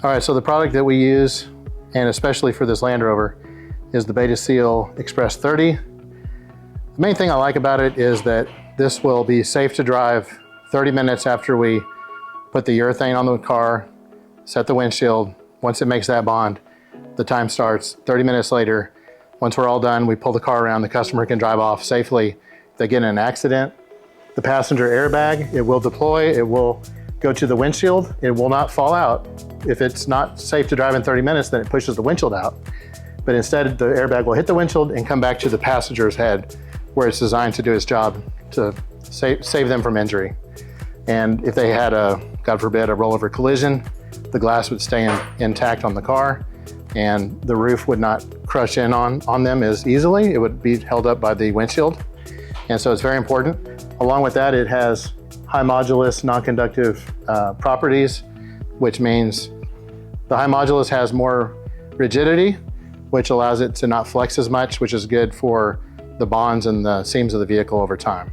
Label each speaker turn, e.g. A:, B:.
A: All right, so the product that we use, and especially for this Land Rover, is the Beta Seal Express 30. The main thing I like about it is that this will be safe to drive 30 minutes after we put the urethane on the car, set the windshield. Once it makes that bond, the time starts 30 minutes later. Once we're all done, we pull the car around, the customer can drive off safely. If they get in an accident, the passenger airbag, it will deploy, it will go to the windshield, it will not fall out. If it's not safe to drive in 30 minutes, then it pushes the windshield out. But instead, the airbag will hit the windshield and come back to the passenger's head, where it's designed to do its job to save them from injury. And if they had a, God forbid, a rollover collision, the glass would stay intact on the car and the roof would not crush in on them as easily. It would be held up by the windshield. And so it's very important. Along with that, it has high modulus, non-conductive properties, which means the high modulus has more rigidity, which allows it to not flex as much, which is good for the bonds and the seams of the vehicle over time.